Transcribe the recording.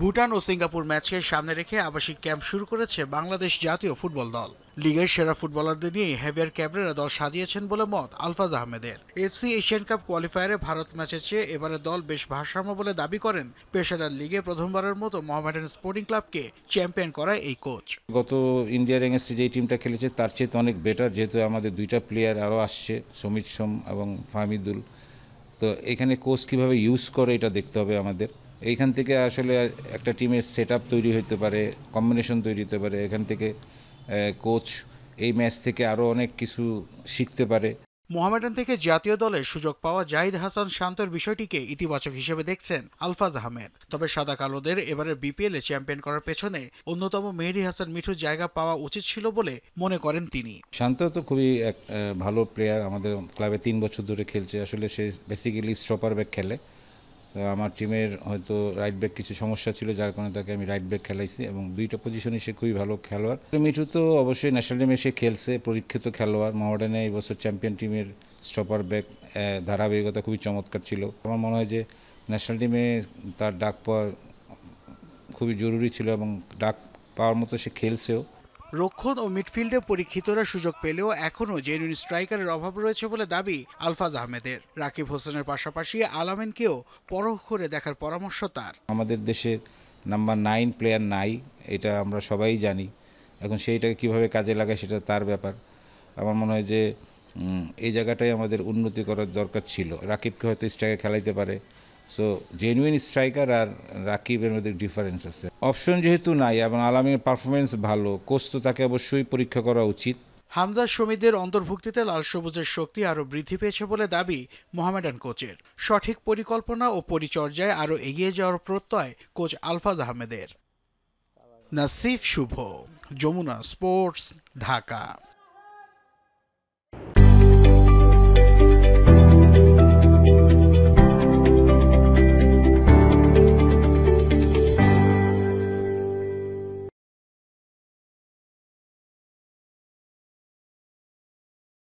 ভুটান ও Singapore ম্যাচকে সামনে রেখে আবাসিক ক্যাম্প শুরু করেছে বাংলাদেশ জাতীয় ফুটবল দল। লিগের সেরা ফুটবলারদের নিয়ে হেভিয়ার ক্যাবরেরা দল সাজিয়েছেন বলে মত আলফাজ আহমেদের। এফসি এশিয়ান কাপ কোয়ালিফায়ারে ভারত ম্যাচের চেয়ে এবারে দল বেশ ভারসাম্য বলে দাবি করেন পেশাদার লিগে প্রথমবারের মতো মোহামেডান স্পোর্টিং ক্লাবকে চ্যাম্পিয়ন করায় এই কোচ। গত ইন্ডিয়ার এগেন্স্টে যে টিমটা খেলেছে তার চেয়ে অনেক বেটার, যেহেতু আমাদের দুইটা প্লেয়ার আরও আসছে, সমিত সোম এবং ফাহমিদুল। তো এখানে কোচ কীভাবে ইউজ করে এটা দেখতে হবে আমাদের। এইখান থেকে আসলে একটা টিমের সেট আপ তৈরি হতে পারে, কম্বিনেশন তৈরি হতে পারে। এখান থেকে কোচ এই ম্যাচ থেকে আরও অনেক কিছু শিখতে পারে। মোহামেডান থেকে জাতীয় দলে সুযোগ পাওয়া জাহিদ হাসান শান্তর বিষয়টিকে ইতিবাচক হিসেবে দেখছেন আলফাজ আহমেদ। তবে সাদা কালোদের এবারের বিপিএল এ চ্যাম্পিয়ন করার পেছনে অন্যতম মেহেদী হাসান মিঠুর জায়গা পাওয়া উচিত ছিল বলে মনে করেন তিনি। শান্ত তো খুবই এক ভালো প্লেয়ার, আমাদের ক্লাবে 3 বছর ধরে খেলছে। আসলে সে বেসিক্যালি স্টপার ব্যাক খেলে। আমার টিমের হয়তো রাইট ব্যাক কিছু সমস্যা ছিল, যার কারণে তাকে আমি রাইট ব্যাক খেলাইছি এবং দুইটা পজিশনে সে খুবই ভালো খেলোয়াড়। মিঠু তো অবশ্যই ন্যাশনাল টিমে সে খেলছে, পরীক্ষিত খেলোয়াড়। মোহামেডানে এই বছর চ্যাম্পিয়ন টিমের স্টপার ব্যাক, ধারাবাহিকতা খুবই চমৎকার ছিল। আমার মনে হয় যে ন্যাশনাল টিমে তার ডাক পাওয়া খুবই জরুরি ছিল এবং ডাক পাওয়ার মতো সে খেলছেও। রক্ষণ ও মিডফিল্ডে পরীক্ষিতরা সুযোগ পেলেও এখনও জেনুইন স্ট্রাইকারের অভাব রয়েছে বলে দাবি আলফাজ আহমেদের। রাকিব হোসেনের পাশাপাশি আলামিনকেও পরখ করে দেখার পরামর্শ তার। আমাদের দেশে নাম্বার 9 প্লেয়ার নাই, এটা আমরা সবাই জানি। এখন সেইটাকে কীভাবে কাজে লাগায় সেটা তার ব্যাপার। আমার মনে হয় যে এই জায়গাটাই আমাদের উন্নতি করার দরকার ছিল। রাকিবকে হয়তো স্ট্রাইকার খেলাইতে পারে। সো জেনুইন স্ট্রাইকার আর রাকিবের মধ্যে ডিফারেন্স আছে। অপশন যেহেতু নাই এবং আলামিনের পারফরমেন্স ভালো, কোচ তো তাকে অবশ্যই পরীক্ষা করা উচিত। হামজা শমীদের অন্তর্ভুক্তিতে লাল সবুজের শক্তি আরও বৃদ্ধি পেয়েছে বলে দাবি মোহামেডান কোচের। সঠিক পরিকল্পনা ও পরিচর্যায় আরও এগিয়ে যাওয়ার প্রত্যয় কোচ আলফাজ আহমেদের। নাসিফ শুভ, যমুনা স্পোর্টস, ঢাকা।